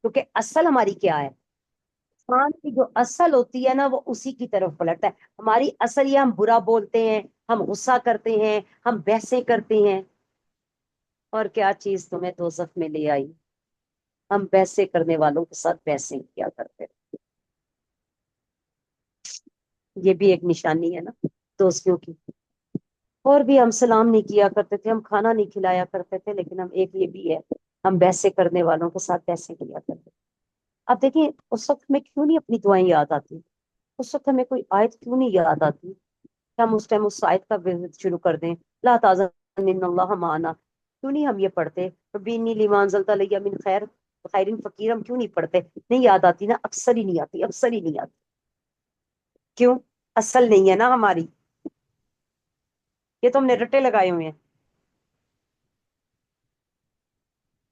کیونکہ اصل ہماری کیا ہے؟ انسان کی جو اصل ہوتی ہے نا وہ اسی کی طرف پلٹتا ہے. ہماری اصل یہ ہم برا بولتے ہیں، ہم غصہ کرتے ہیں، ہم بحثیں کرتے ہیں. اور کیا چیز تمہیں دوزخ میں لے آئی؟ ہم بحثیں کرنے والوں کے ساتھ بحثیں کیا کرتے ہیں. یہ بھی ایک نشانی ہے نا دوستیوں کی. اور بھی ہم سلام نہیں کیا کرتے تھے، ہم کھانا نہیں کھلایا کرتے تھے، لیکن ہم ایک یہ بھی ہے، ہم بحثیں کرنے والوں کے ساتھ بحثیں کیا کرتے تھے. اب دیکھیں اس وقت ہمیں کیوں نہیں اپنی دعائیں یاد آتی؟ اس وقت ہمیں کوئی آیت کیوں نہیں یاد آتی کہ ہم اس ٹائم اس آیت کا وزٹ شروع کر دیں؟ لا تحزن ان اللہ معنا کیوں نہیں ہم یہ پڑھتے؟ ربینی لما انزلت علی من خیر خیر فقیر ہم کیوں نہیں پڑھتے؟ نہیں یاد آتی نا، اکثر ہی نہیں آتی، اکثر ہی نہیں آتی. کیوں؟ اصل نہیں ہے نا ہماری. یہ تو ہم نے رٹے لگائے ہوئے ہیں.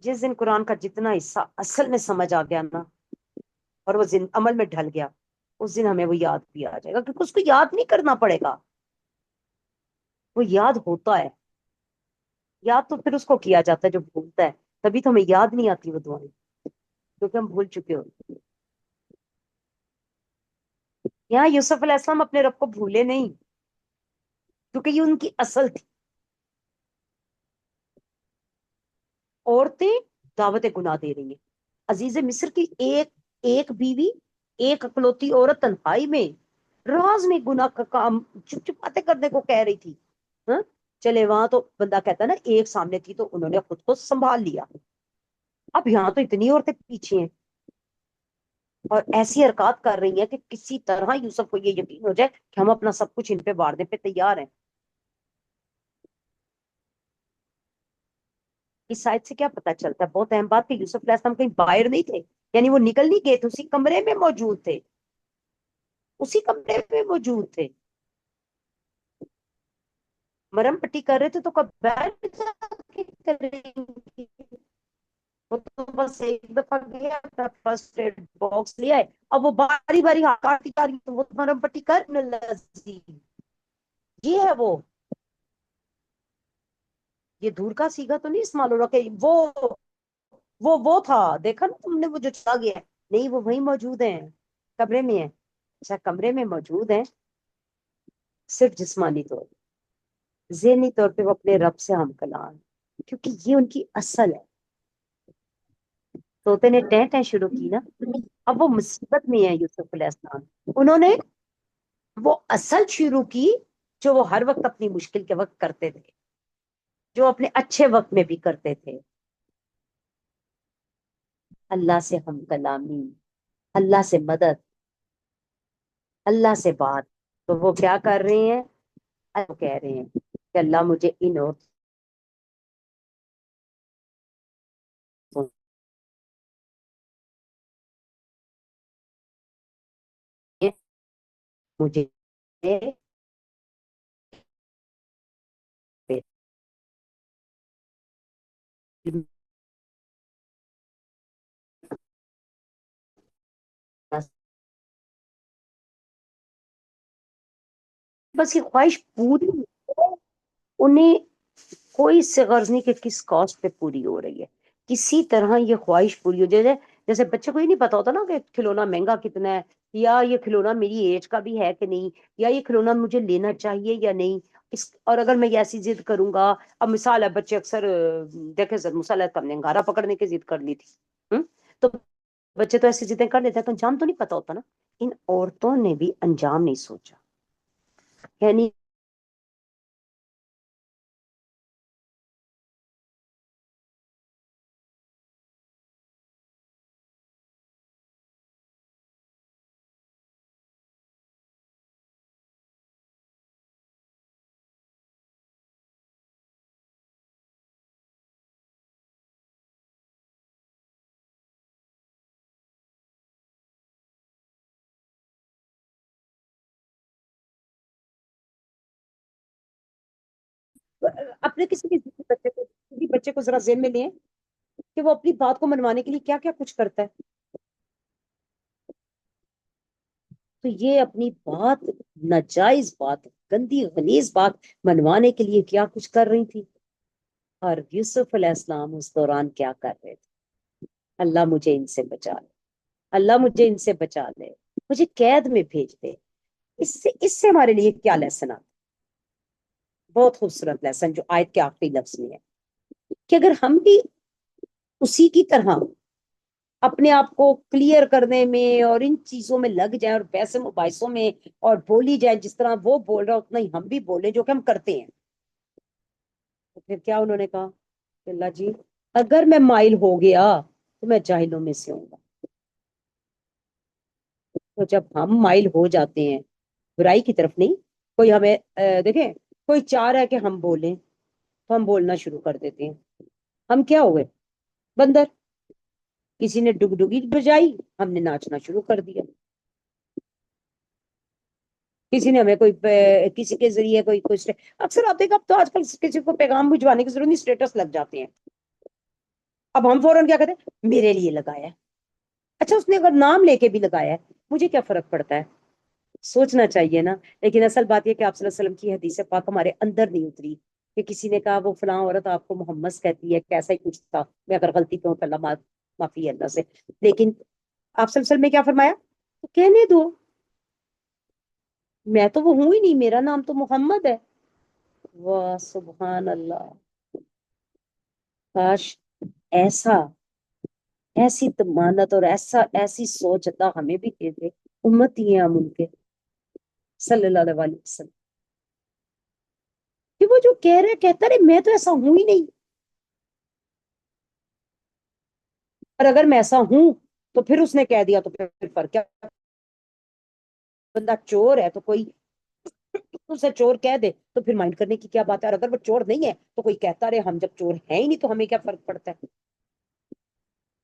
جس دن قرآن کا جتنا حصہ اصل میں سمجھ آ گیا نا اور وہ عمل میں ڈھل گیا، اس دن ہمیں وہ یاد بھی آ جائے گا، کیونکہ اس کو یاد نہیں کرنا پڑے گا، وہ یاد ہوتا ہے. یاد تو پھر اس کو کیا جاتا ہے جو بھولتا ہے. تبھی تو ہمیں یاد نہیں آتی وہ دعائیں، کیونکہ ہم بھول چکے ہوتے ہیں. یہاں یوسف علیہ السلام اپنے رب کو بھولے نہیں، کیونکہ یہ ان کی اصل تھی. عورتیں دعوت گناہ دے رہی ہیں. عزیز مصر کی ایک ایک بیوی، ایک اکلوتی عورت تنہائی میں راز میں گناہ کا کام چپ چپ باتیں کرنے کو کہہ رہی تھی. ہاں چلے وہاں تو بندہ کہتا ہے نا ایک سامنے تھی تو انہوں نے خود کو سنبھال لیا. اب یہاں تو اتنی عورتیں پیچھے ہیں اور ایسی حرکات کر رہی ہیں کہ کسی طرح یوسف کو یہ یقین ہو جائے کہ ہم اپنا سب کچھ ان پہ بارنے پہ تیار ہیں. اس سائڈ سے کیا پتا چلتا ہے؟ بہت اہم بات کہ یوسف علیہ السلام کہیں باہر نہیں تھے، یعنی وہ نکل نہیں گئے تھے، اسی کمرے میں موجود تھے، اسی کمرے میں موجود تھے. مرم پٹی کر رہے تھے تو کب بیٹھ جا کے کریں گے؟ وہ تو بس ایک دفعہ گیا اپنا فرسٹ ایڈ باکس لے آئے، اب وہ باری باری کاٹی جا رہی تو وہ مرم پٹی کر لذیذ. یہ ہے یہ دور کا سیگا تو نہیں استعمال ہو رہا کہ وہ تھا دیکھا نا تم نے وہ جو چلا گیا ہے؟ نہیں وہ وہیں موجود ہیں، کمرے میں ہے. اچھا کمرے میں موجود ہیں، صرف جسمانی طور پہ، ذہنی طور پہ وہ اپنے رب سے ہم کلام، کیونکہ یہ ان کی اصل ہے. طوطے نے ٹیں ٹیں شروع کی نا. اب وہ مصیبت میں ہے یوسف علیہ السلام. انہوں نے وہ اصل شروع کی جو وہ ہر وقت اپنی مشکل کے وقت کرتے تھے، جو اپنے اچھے وقت میں بھی کرتے تھے. اللہ سے ہم کلامی، اللہ سے مدد، اللہ سے بات. تو وہ کیا کر رہے ہیں؟ اللہ کہہ رہے ہیں کہ اللہ مجھے ان عورتوں سے مجھے بس یہ خواہش پوری انہیں کوئی سے غرض نہیں کہ کس کاسٹ پہ پوری ہو رہی ہے. کسی طرح یہ خواہش پوری ہو جائے. جیسے بچے کو یہ نہیں پتا ہوتا نا کہ کھلونا مہنگا کتنا ہے، یا یہ کھلونا میری ایج کا بھی ہے کہ نہیں، یا یہ کھلونا مجھے لینا چاہیے یا نہیں. اور اگر میں یہ ایسی ضد کروں گا، اب مثال ہے بچے اکثر دیکھے مثال ہے ہم نے انگارہ پکڑنے کی ضد کر لی تھی. تو بچے تو ایسی ضدیں کر لیتے ہیں تو انجام تو نہیں پتا ہوتا نا. ان عورتوں نے بھی انجام نہیں سوچا. یعنی اپنے کسی بچے کو ذرا ذہن میں لیں کہ وہ اپنی بات کو منوانے کے لیے کیا کیا کچھ کرتا ہے. تو یہ اپنی بات، ناجائز بات، گندی غلیظ بات منوانے کے لیے کیا کچھ کر رہی تھی. اور یوسف علیہ السلام اس دوران کیا کر رہے تھے؟ اللہ مجھے ان سے بچا لے، اللہ مجھے ان سے بچا لے، مجھے قید میں بھیج دے. اس سے ہمارے لیے کیا لیسن آتا؟ بہت خوبصورت لیسن جو آیت کے آخری لفظ میں ہے کہ اگر ہم بھی اسی کی طرح اپنے آپ کو کلیئر کرنے میں اور ان چیزوں میں لگ جائیں اور ویسے مباحثوں میں اور بولی جائیں جس طرح وہ بول رہا اتنا ہی ہم بھی بولیں جو کہ ہم کرتے ہیں. تو پھر کیا انہوں نے کہا کہ اللہ جی اگر میں مائل ہو گیا تو میں جاہلوں میں سے ہوں گا. تو جب ہم مائل ہو جاتے ہیں برائی کی طرف نہیں، کوئی ہمیں دیکھیں کوئی چاہ رہا ہے کہ ہم بولیں تو ہم بولنا شروع کر دیتے ہیں. ہم کیا ہوئے؟ بندر. کسی نے ڈگ ڈگی بجائی، ہم نے ناچنا شروع کر دیا. کسی نے ہمیں کوئی کسی کے ذریعے کوئی اکثر آپ دیکھیں اب تو آج کل کسی کو پیغام بھجوانے کی ضرورت نہیں، اسٹیٹس لگ جاتے ہیں. اب ہم فوراً کیا کہتے ہیں؟ میرے لیے لگایا ہے. اچھا اس نے اگر نام لے کے بھی لگایا ہے مجھے کیا فرق پڑتا ہے؟ سوچنا چاہیے نا. لیکن اصل بات یہ کہ آپ صلی اللہ علیہ وسلم کی حدیث پاک ہمارے اندر نہیں اتری کہ کسی نے کہا وہ فلاں عورت آپ کو محمد کہتی ہے، کیسا ہی کچھ تھا. میں اگر غلطی پہ ہوں تو اللہ معافی ہے اللہ سے. لیکن آپ صلی اللہ علیہ وسلم نے کیا فرمایا؟ تو کہنے دو، میں تو وہ ہوں ہی نہیں، میرا نام تو محمد ہے. واہ سبحان اللہ. کاش ایسا ایسی تمانت اور ایسی سوچ اللہ ہمیں بھی دے دے. امتی ہیں ہم ان کے صلی اللہ علیہ وسلم کہ وہ جو کہہ رہے کہتا رہے میں تو ایسا ہوں ہی نہیں. اور اگر میں ایسا ہوں تو پھر اس نے کہہ دیا تو پھر فرق کیا؟ بندہ چور ہے تو کوئی اسے چور کہہ دے تو پھر مائنڈ کرنے کی کیا بات ہے؟ اور اگر وہ چور نہیں ہے تو کوئی کہتا رہے، ہم جب چور ہیں ہی نہیں تو ہمیں کیا فرق پڑتا ہے؟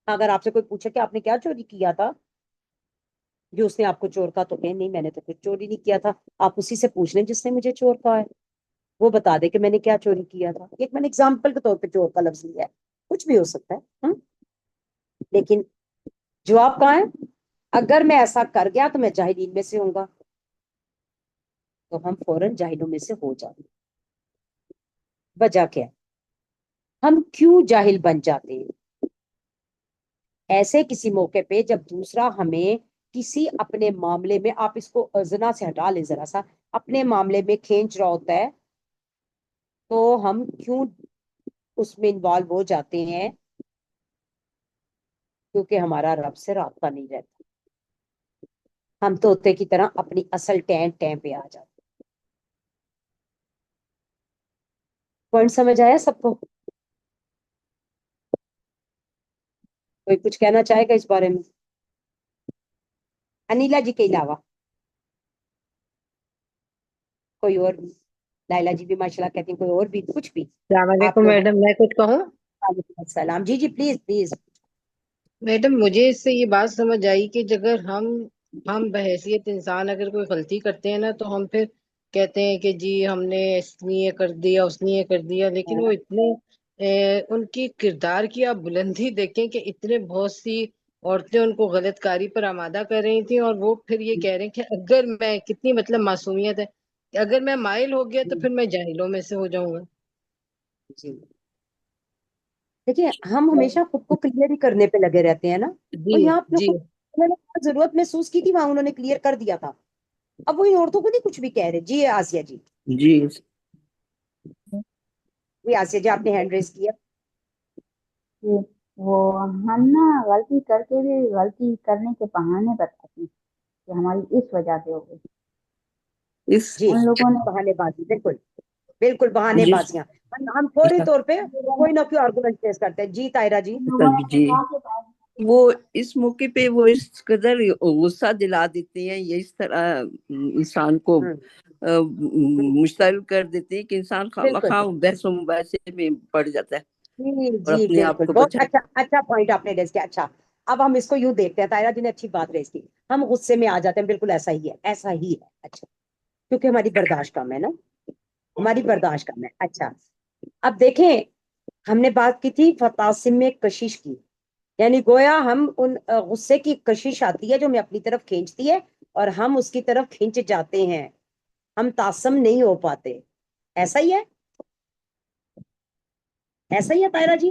اگر آپ سے کوئی پوچھے کہ آپ نے کیا چوری کیا تھا جو اس نے آپ کو چور کہا، تو کہ نہیں میں نے تو کچھ چوری نہیں کیا تھا. آپ اسی سے پوچھ لیں جس نے مجھے چور کہا ہے، وہ بتا دے کہ میں نے کیا چوری کیا تھا. ایک میں نے اگزامپل کے طور پہ چور کا لفظ لیا ہے، کچھ بھی ہو سکتا ہے. لیکن جواب کہاں ہے؟ اگر میں ایسا کر گیا تو میں جاہلین میں سے ہوں گا. تو ہم فوراً جاہلوں میں سے ہو جاتے. وجہ کیا؟ ہم کیوں جاہل بن جاتے ہیں؟ ایسے کسی موقع پہ جب دوسرا ہمیں کسی اپنے معاملے میں، آپ اس کو زنا سے ہٹا لیں ذرا سا، اپنے معاملے میں کھینچ رہا ہوتا ہے تو ہم کیوں اس میں انوالو ہو جاتے ہیں؟ کیونکہ ہمارا رب سے رابطہ نہیں رہتا. ہم طوطے کی طرح اپنی اصل ٹین پہ آ جاتے. پوائنٹ سمجھ آیا سب کو؟ کوئی کچھ کہنا چاہے گا اس بارے میں؟ انیلا جی کے علاوہ کوئی اور بھی؟ لائلہ جی بھی ماشاء اللہ کہتی ہیں، کوئی اور بھی کچھ بھی السلام آپ علیکم لوگ؟ میڈم، میں کچھ کہوں؟ وعلیکم السلام. جی جی پلیز پلیز. میڈم مجھے اس سے یہ بات سمجھ آئی کہ اگر ہم بحیثیت انسان اگر کوئی غلطی کرتے ہیں نا تو ہم پھر کہتے ہیں کہ جی ہم نے اس لیے کر دیا اس لیے کر دیا، لیکن وہ اتنے ان کی کردار کی آپ بلندی دیکھیں کہ اتنے بہت سی عورتیں ان کو غلط کاری پر آمادہ کر رہی تھیں، اور وہ پھر یہ کہہ رہے ہیں کہ اگر میں، کتنی مطلب معصومیت ہے کہ اگر میں مائل ہو گیا تو پھر میں جاہلوں میں سے ہو جاؤں گا. جی دیکھیے ہم ہمیشہ خود کو کلیئر ہی کرنے پہ لگے رہتے ہیں نا. جی اور یہاں پہ جی انہوں نے ضرورت محسوس کی تھی وہاں انہوں نے کلیئر کر دیا تھا. اب وہ ان عورتوں کو نہیں کچھ بھی کہہ رہے. جی آسیہ جی. جی جی آسیہ جی آپ نے ہینڈ ریز کیا. کہ وہ ہم نا غلطی کر کے بھی غلطی کرنے کے بہانے بتاتے ہیں کہ ہماری اس وجہ سے ہو گئی. اس جی ان لوگوں نے بہانے بازی، بالکل بالکل بہانے جس بازیاں. ہم فوری طور پہ کوئی نہ کوئی آرگومنٹ پیش کرتے ہیں. جی طاہرہ جی. ان لوگوں نے جی خدا کے پاس وہ اس موقع پہ وہ اس قدر غصہ دلا دیتے ہیں، یہ اس طرح انسان کو مشتعل کر دیتے ہیں کہ انسان بالکل خواہ بحث و مباحثے میں پڑ جاتا ہے جی اور جی اپنے آپ بالکل. کو بہت بچا. اچھا پوائنٹ آپ نے ریز کیا. اچھا اب ہم اس کو یوں دیکھتے ہیں. طاہرہ جی نے اچھی بات ریز کی. ہم غصے میں آ جاتے ہیں، بالکل ایسا ہی ہے ایسا ہی ہے. اچھا کیونکہ ہماری برداشت کم ہے نا، ہماری برداشت کم ہے. اچھا اب دیکھیں ہم نے بات کی تھی فتاسم میں کشش کی، یعنی گویا ہم ان غصے کی کشش آتی ہے جو ہمیں اپنی طرف کھینچتی ہے اور ہم اس کی طرف کھینچ جاتے ہیں، ہم تاسم نہیں ہو پاتے. ایسا ہی ہے، ایسا ہی ہے طاہرہ جی.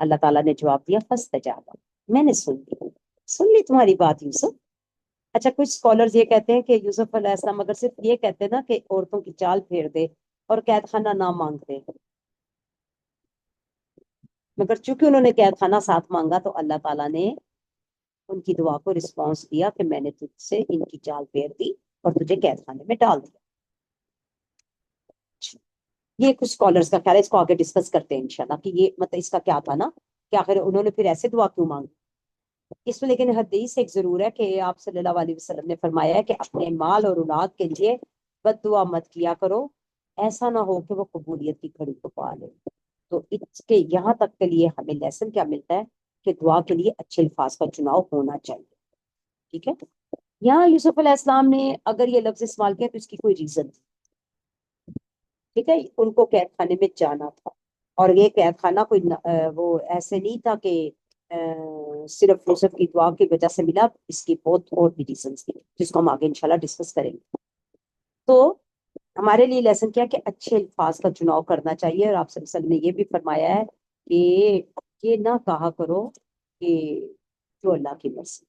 اللہ تعالیٰ نے جواب دیا فاستجاب، میں نے سن لی تمہاری بات یوسف۔ اچھا کچھ اسکالرز یہ کہتے ہیں کہ یوسف علیہ السلام اگر صرف یہ کہتے نا کہ عورتوں کی چال پھیر دے اور قید خانہ نہ مانگتے، مگر چونکہ انہوں نے قید خانہ ساتھ مانگا تو اللہ تعالیٰ نے ان کی دعا کو رسپانس دیا کہ میں نے تجھ سے ان کی چال پھیر دی اور تجھے قید خانے میں ڈال دیا۔ یہ کچھ اسکالرز کا خیال ہے، اس کو آگے ڈسکس کرتے ہیں انشاءاللہ کہ یہ مطلب اس کا کیا تھا نا کہ آخر انہوں نے پھر ایسے دعا کیوں مانگی اس میں۔ لیکن حدیث ایک ضرور ہے کہ آپ صلی اللہ علیہ وسلم نے فرمایا ہے کہ اپنے مال اور اولاد کے لیے بد دعا مت کیا کرو، ایسا نہ ہو کہ وہ قبولیت کی گھڑی کو پا لے۔ تو اس کے یہاں تک کے لیے ہمیں لیسن کیا ملتا ہے کہ دعا کے لیے اچھے الفاظ کا چناؤ ہونا چاہیے، ٹھیک ہے۔ یہاں یوسف علیہ السلام نے اگر یہ لفظ استعمال کیا تو اس کی کوئی ریزن تھی، ٹھیک ہے، ان کو قید خانے میں جانا تھا، اور یہ قید خانہ کوئی وہ ایسے نہیں تھا کہ صرف یوسف کی دعا کی وجہ سے ملا، اس کی بہت اور بھی ریزنس تھی جس کو ہم آگے انشاءاللہ ڈسکس کریں گے۔ تو ہمارے لیے لیسن کیا کہ اچھے الفاظ کا چناؤ کرنا چاہیے، اور آپ صلی اللہ علیہ وسلم نے یہ بھی فرمایا ہے کہ یہ نہ کہا کرو کہ جو اللہ کی مرضی،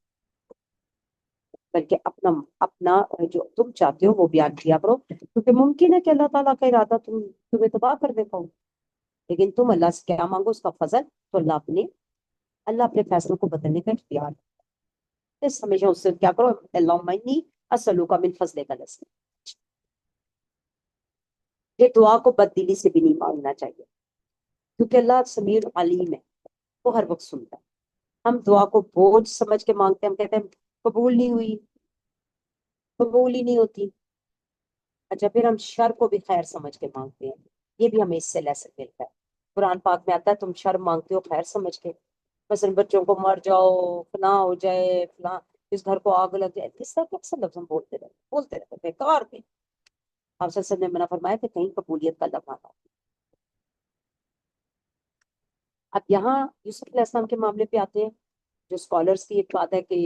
بلکہ اپنا جو تم چاہتے ہو وہ بیان کیا کرو، کیونکہ ممکن ہے کہ اللہ تعالیٰ کا ارادہ تمہیں تباہ کر دے پاؤ، لیکن تم اللہ سے کیا مانگو اس کا فضل، تو اللہ اپنے فیصلوں کو بدلنے کا اختیار ہے۔ اس ہمیشہ اس سے کیا کرو، اللہم انی اسألک من فضلک العظیم۔ یہ دعا کو بد دلی سے بھی نہیں مانگنا چاہیے، کیونکہ اللہ سمیع علیم ہے، وہ ہر وقت سنتا ہے۔ ہم دعا کو بوجھ سمجھ کے مانگتے ہیں، ہم کہتے ہیں قبول نہیں ہوئی، قبول ہی نہیں ہوتی۔ اچھا پھر ہم شر کو بھی خیر سمجھ کے مانگتے ہیں، یہ بھی ہمیں اس سے لیسن ملتا ہے۔ قرآن پاک میں آتا ہے تم شر مانگتے ہو خیر سمجھ کے، مثلا بچوں کو مر جاؤ، فلاں ہو جائے، فلاں اس گھر کو آگ لگ جائے، اس طرح کے اکثر لفظ ہم بولتے رہتے بیکار میں۔ آپ صلی اللہ علیہ وسلم نے منع فرمایا کہ کہیں قبولیت کا لفظ نہ ہو۔ اب یہاں یوسف علیہ السلام کے معاملے پہ آتے ہیں، جو اسکالرس کی ایک بات ہے کہ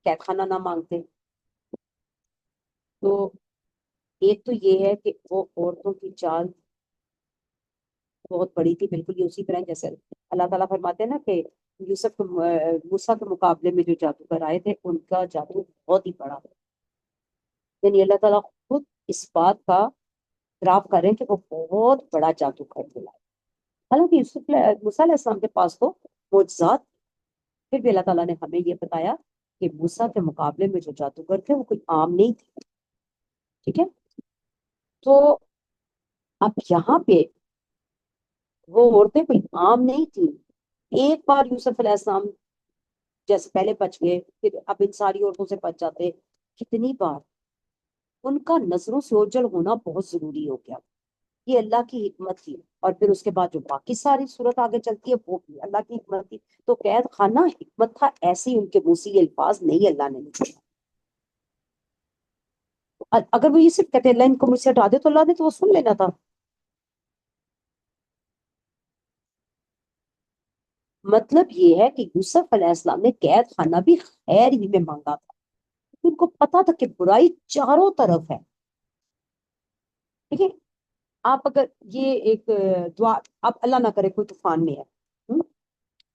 قید خانہ نہ مانگتے، تو ایک تو یہ ہے کہ وہ عورتوں کی چال بہت بڑی تھی، بالکل یہ اسی طرح جیسے اللہ تعالیٰ فرماتے ہیں نا کہ یوسف موسیٰ کے مقابلے میں جو جادوگر آئے تھے ان کا جادو بہت ہی بڑا ہے، یعنی اللہ تعالیٰ خود اس بات کا اعتراف کر رہے ہیں کہ وہ بہت بڑا جادوگر تھے۔ حالانکہ موسیٰ علیہ السلام کے پاس تو معجزات، پھر بھی اللہ تعالیٰ نے ہمیں یہ بتایا کہ موسیٰ کے مقابلے میں جو جادوگر تھے وہ کوئی عام نہیں تھے، ٹھیک ہے۔ تو اب یہاں پہ وہ عورتیں کوئی عام نہیں تھیں، ایک بار یوسف علیہ السلام جیسے پہلے بچ گئے، پھر اب ان ساری عورتوں سے بچ جاتے، کتنی بار ان کا نظروں سے اوجھل ہونا بہت ضروری ہو گیا، یہ اللہ کی حکمت تھی۔ اور پھر اس کے بعد جو باقی ساری صورت آگے چلتی ہے وہ بھی اللہ کی حکمت تھی۔ تو قید خانہ حکمت تھا، ایسی ان کے منہ سے یہ الفاظ نہیں اللہ نے نکالا۔ اگر وہ یہ صرف کہتے اللہ ان کو مجھ سے ہٹا دے تو اللہ نے تو وہ سن لینا تھا۔ مطلب یہ ہے کہ یوسف علیہ السلام نے قید خانہ بھی خیر ہی میں مانگا تھا، ان کو پتا تھا کہ برائی چاروں طرف ہے، ٹھیک ہے۔ آپ اگر یہ ایک دعا، آپ اللہ نہ کرے کوئی طوفان میں ہے،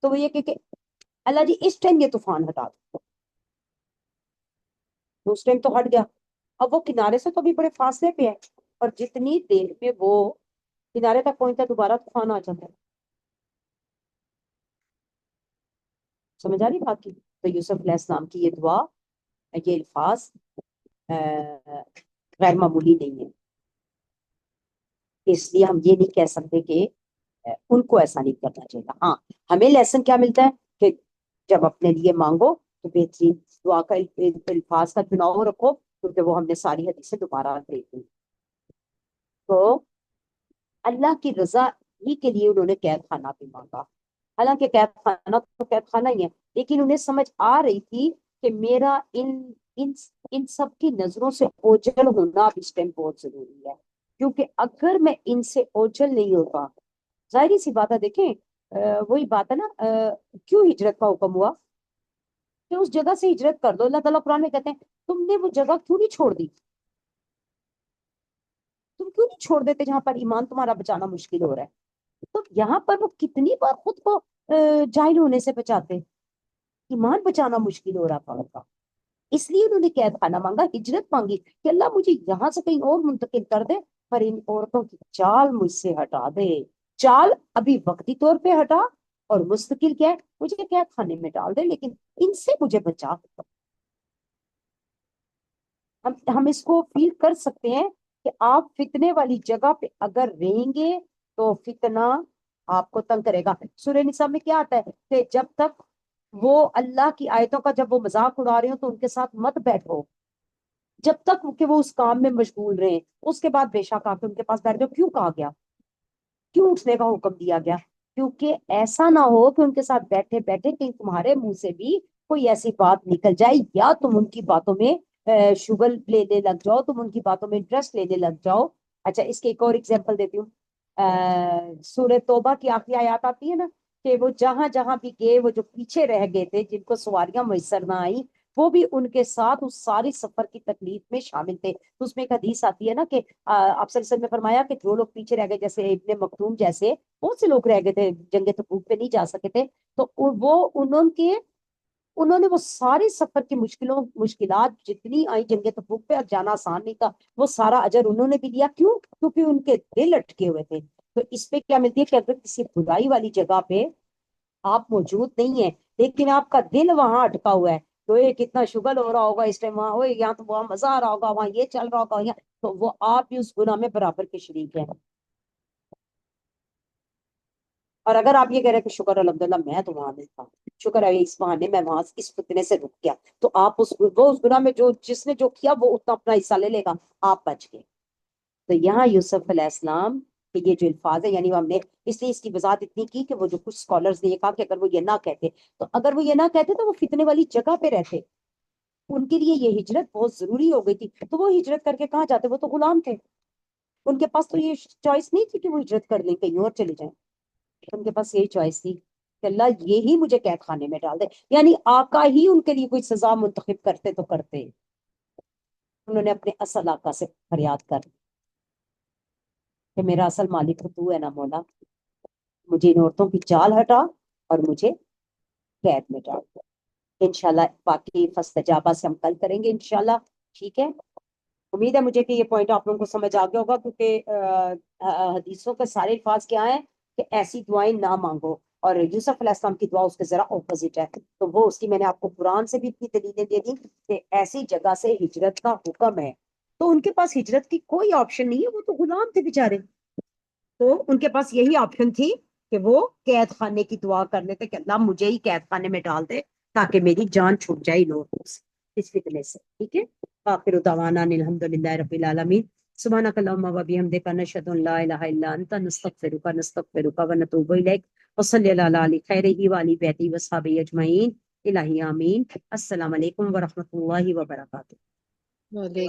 تو وہ یہ کہ اللہ جی اس ٹائم یہ طوفان ہٹا دو، اس ٹائم تو ہٹ گیا، اب وہ کنارے سے تو بھی بڑے فاصلے پہ ہے، اور جتنی دیر میں وہ کنارے تک پہنچتا دوبارہ طوفان آ جاتا ہے۔ سمجھ آ رہی بات کی؟ تو یوسف علیہ السلام کی یہ دعا، یہ الفاظ غیر معمولی نہیں ہے، اس لیے ہم یہ نہیں کہہ سکتے کہ ان کو ایسا نہیں کرنا چاہیے۔ ہاں ہمیں لیسن کیا ملتا ہے کہ جب اپنے لیے مانگو تو بہترین دعا کا الفاظ کا چناؤ رکھو، کیونکہ وہ ہم نے ساری حدیثیں دوبارہ دیکھ لی۔ تو اللہ کی رضا ہی کے لیے انہوں نے قید خانہ بھی مانگا، حالانکہ قید خانہ تو قید خانہ ہی ہے، لیکن انہیں سمجھ آ رہی تھی کہ میرا ان سب کی نظروں سے اوجھل ہونا اب اس ٹائم بہت ضروری ہے، کیونکہ اگر میں ان سے اوجھل نہیں ہوتا، ظاہری سی بات ہے، دیکھیں وہی بات ہے نا، کیوں ہجرت کا حکم ہوا کہ اس جگہ سے ہجرت کر دو۔ اللہ تعالیٰ قرآن میں کہتے ہیں تم نے وہ جگہ کیوں نہیں چھوڑ دی، تم کیوں نہیں چھوڑ دیتے جہاں پر ایمان تمہارا بچانا مشکل ہو رہا ہے؟ تو یہاں پر وہ کتنی بار خود کو جاہل ہونے سے بچاتے، ایمان بچانا مشکل ہو رہا تھا ان کا، اس لیے انہوں نے قید خانہ مانگا، ہجرت مانگی کہ اللہ مجھے یہاں سے کہیں اور منتقل کر دے، پر ان عورتوں کی چال مجھ سے ہٹا دے، چال ابھی وقتی طور پہ ہٹا، اور مستقل کیا ہے، مجھے قید خانے میں ڈال دے لیکن ان سے مجھے بچا۔ ہم اس کو فیل کر سکتے ہیں کہ آپ فتنے والی جگہ پہ اگر رہیں گے تو فتنہ آپ کو تنگ کرے گا۔ سورہ نساء میں کیا آتا ہے کہ جب تک وہ اللہ کی آیتوں کا جب وہ مذاق اڑا رہے ہو تو ان کے ساتھ مت بیٹھو، جب تک کہ وہ اس کام میں مشغول رہے، اس کے بعد بے شک آ کے ان کے پاس بیٹھ جاؤ۔ کیوں کہا گیا، کیوں اٹھنے کا حکم دیا گیا؟ کیونکہ ایسا نہ ہو کہ ان کے ساتھ بیٹھے بیٹھے کہیں تمہارے منہ سے بھی کوئی ایسی بات نکل جائے، یا تم ان کی باتوں میں شغل لینے لگ جاؤ، تم ان کی باتوں میں انٹرسٹ لینے لگ جاؤ۔ اچھا، اس کے ایک اور ایگزامپل دیتی ہوں، سورہ توبہ کی آخری آیات آتی ہے نا کہ وہ جہاں جہاں بھی گئے، وہ جو پیچھے رہ گئے تھے جن کو سواریاں میسر نہ آئیں، وہ بھی ان کے ساتھ اس ساری سفر کی تکلیف میں شامل تھے۔ تو اس میں ایک حدیث آتی ہے نا کہ آپ صلی اللہ علیہ وسلم نے فرمایا کہ جو لوگ پیچھے رہ گئے، جیسے ابن مکتوم جیسے بہت سے لوگ رہ گئے تھے، جنگ تبوک پہ نہیں جا سکے تھے، تو انہوں نے وہ ساری سفر کی مشکلات جتنی آئی جنگ تبوک پہ، اور جانا آسان نہیں تھا، وہ سارا اجر انہوں نے بھی لیا۔ کیوں؟ کیونکہ ان کے دل اٹکے ہوئے تھے۔ تو اس پہ کیا ملتی ہے کہ اگر کسی برائی والی جگہ پہ آپ موجود نہیں ہیں لیکن آپ کا دل وہاں اٹکا ہوا ہے، تو یہ کتنا شغل ہو رہا ہوگا اس ٹائم وہاں، ہوئے یہاں تو وہاں مزہ آ رہا ہوگا، وہاں یہ چل رہا ہوگا، تو وہ آپ بھی اس گناہ میں برابر کے شریک ہیں۔ اور اگر آپ یہ کہہ رہے ہیں کہ شکر الحمدللہ میں تو وہاں نہیں تھا، شکر ہے اس بہانے میں وہاں اس فتنے سے رک گیا، تو آپ اس گناہ میں جس نے جو کیا وہ اتنا اپنا حصہ لے لے گا، آپ بچ گئے۔ تو یہاں یوسف علیہ السلام کہ یہ جو الفاظ ہے، یعنی ہم نے اس لیے اس کی وضاحت اتنی کی کہ وہ جو کچھ اسکالرز نے یہ کہا کہ اگر وہ یہ نہ کہتے، تو اگر وہ یہ نہ کہتے تو وہ فتنے والی جگہ پہ رہتے، ان کے لیے یہ ہجرت بہت ضروری ہو گئی تھی، تو وہ ہجرت کر کے کہاں جاتے؟ وہ تو غلام تھے، ان کے پاس تو یہ چوائس نہیں تھی کہ وہ ہجرت کر لیں کہیں اور چلے جائیں، ان کے پاس یہی چوائس تھی کہ اللہ یہی مجھے قید خانے میں ڈال دے، یعنی آقا ہی ان کے لیے کوئی سزا منتخب کرتے تو کرتے، انہوں نے اپنے اصل آقا سے فریاد کر کہ میرا اصل مالک تو ہے نا مولا، مجھے ان عورتوں کی چال ہٹا اور مجھے قید میں ڈال دو۔ انشاءاللہ باقی فاستجابہ سے ہم کل کریں گے انشاءاللہ، ٹھیک ہے؟ امید ہے مجھے کہ یہ پوائنٹ آپ لوگوں کو سمجھ آ گیا ہوگا، کیونکہ حدیثوں کے سارے الفاظ کیا ہیں کہ ایسی دعائیں نہ مانگو، اور یوسف علیہ السلام کی دعا اس کے ذرا اپوزٹ ہے، تو وہ اس کی میں نے آپ کو قرآن سے بھی اتنی دلیلیں دے دی کہ ایسی جگہ سے ہجرت کا حکم ہے، تو ان کے پاس ہجرت کی کوئی آپشن نہیں ہے، وہ تو غلام تھے بیچارے، تو ان کے پاس یہی آپشن تھی کہ وہ قید خانے کی دعا کر لیتے کہ اللہ مجھے ہی قید خانے میں ڈال دے تاکہ میری جان چھوٹ جائے لوگوں سے، اس فتنے سے، ٹھیک ہے؟ آخر دعوانا الحمدللہ رب العالمین، سبحانک اللہم و بحمدک، نشہد ان لا الہ الا انت، نستغفرک و نتوب الیک، وصلی اللہ علی خیرہ وآلہ بیتہ وصحبہ اجمعین، الہی آمین۔ السلام علیکم ورحمۃ اللہ وبرکاتہ۔ وعلیکم